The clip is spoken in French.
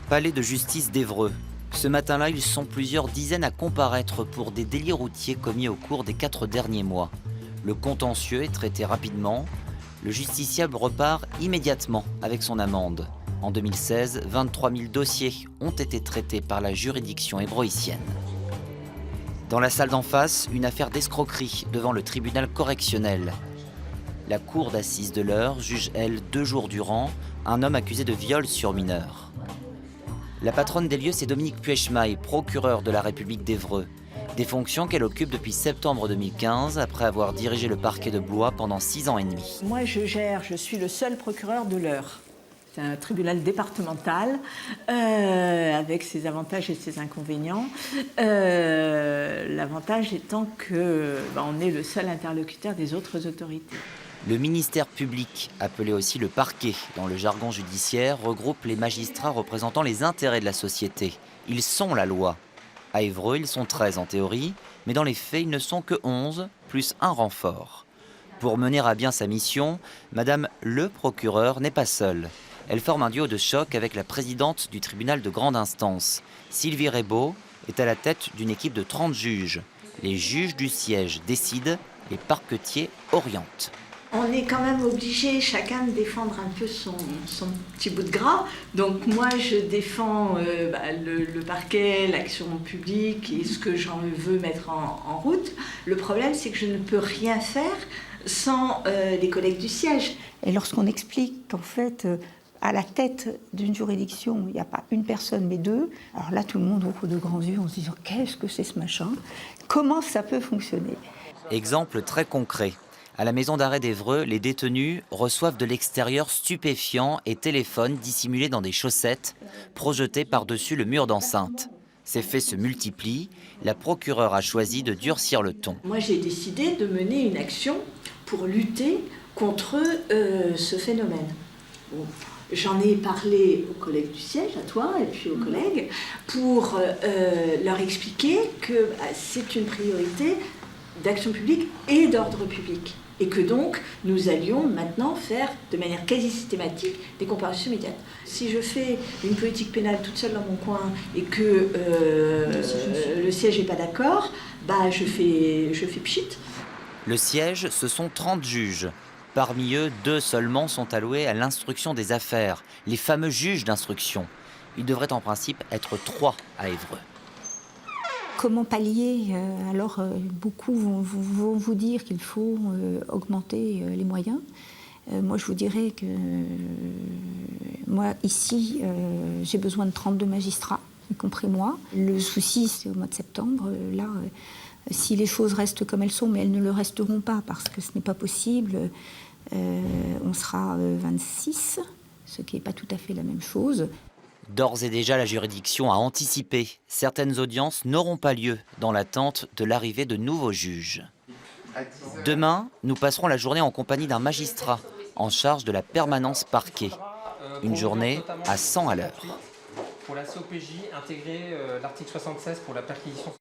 Palais de justice d'Évreux. Ce matin-là, ils sont plusieurs dizaines à comparaître pour des délits routiers commis au cours des 4 derniers mois. Le contentieux est traité rapidement. Le justiciable repart immédiatement avec son amende. En 2016, 23 000 dossiers ont été traités par la juridiction évreuissienne. Dans la salle d'en face, une affaire d'escroquerie devant le tribunal correctionnel. La cour d'assises de l'Eure juge, elle, 2 jours durant, un homme accusé de viol sur mineur. La patronne des lieux, c'est Dominique Puechmaï, procureure de la République d'Évreux. Des fonctions qu'elle occupe depuis septembre 2015, après avoir dirigé le parquet de Blois pendant 6 ans et demi. Moi, je suis le seul procureur de l'Eure. C'est un tribunal départemental, avec ses avantages et ses inconvénients. L'avantage étant qu'on est le seul interlocuteur des autres autorités. Le ministère public, appelé aussi le parquet dans le jargon judiciaire, regroupe les magistrats représentant les intérêts de la société. Ils sont la loi. À Évreux, ils sont 13 en théorie, mais dans les faits, ils ne sont que 11, plus un renfort. Pour mener à bien sa mission, Madame le procureur n'est pas seule. Elle forme un duo de choc avec la présidente du tribunal de grande instance. Sylvie Rebaud est à la tête d'une équipe de 30 juges. Les juges du siège décident, les parquetiers orientent. On est quand même obligé chacun de défendre un peu son petit bout de gras. Donc moi, je défends le parquet, l'action publique et ce que j'en veux mettre en route. Le problème, c'est que je ne peux rien faire sans les collègues du siège. Et lorsqu'on explique qu'en fait, à la tête d'une juridiction, il n'y a pas une personne mais 2, alors là, tout le monde ouvre de grands yeux en se disant « Qu'est-ce que c'est ce machin ? Comment ça peut fonctionner ?» Exemple très concret. À la maison d'arrêt d'Évreux, les détenus reçoivent de l'extérieur stupéfiants et téléphones dissimulés dans des chaussettes, projetés par-dessus le mur d'enceinte. Ces faits se multiplient. La procureure a choisi de durcir le ton. Moi, j'ai décidé de mener une action pour lutter contre ce phénomène. Bon, j'en ai parlé aux collègues du siège, à toi, et puis aux collègues, pour leur expliquer que c'est une priorité d'action publique et d'ordre public. Et que donc, nous allions maintenant faire de manière quasi systématique des comparutions immédiates. Si je fais une politique pénale toute seule dans mon coin et que le siège n'est pas d'accord, je fais pchit. Le siège, ce sont 30 juges. Parmi eux, 2 seulement sont alloués à l'instruction des affaires, les fameux juges d'instruction. Il devrait en principe être 3 à Évreux. Comment pallier? Alors, beaucoup vont vous dire qu'il faut augmenter les moyens. Moi, je vous dirais que moi, ici, j'ai besoin de 32 magistrats, y compris moi. Le souci, c'est au mois de septembre. Là, si les choses restent comme elles sont, mais elles ne le resteront pas parce que ce n'est pas possible, on sera 26, ce qui n'est pas tout à fait la même chose. D'ores et déjà, la juridiction a anticipé. Certaines audiences n'auront pas lieu dans l'attente de l'arrivée de nouveaux juges. Demain, nous passerons la journée en compagnie d'un magistrat en charge de la permanence parquet. Une journée à 100 à l'heure. Pour la COPJ, intégrer l'article 76 pour la perquisition.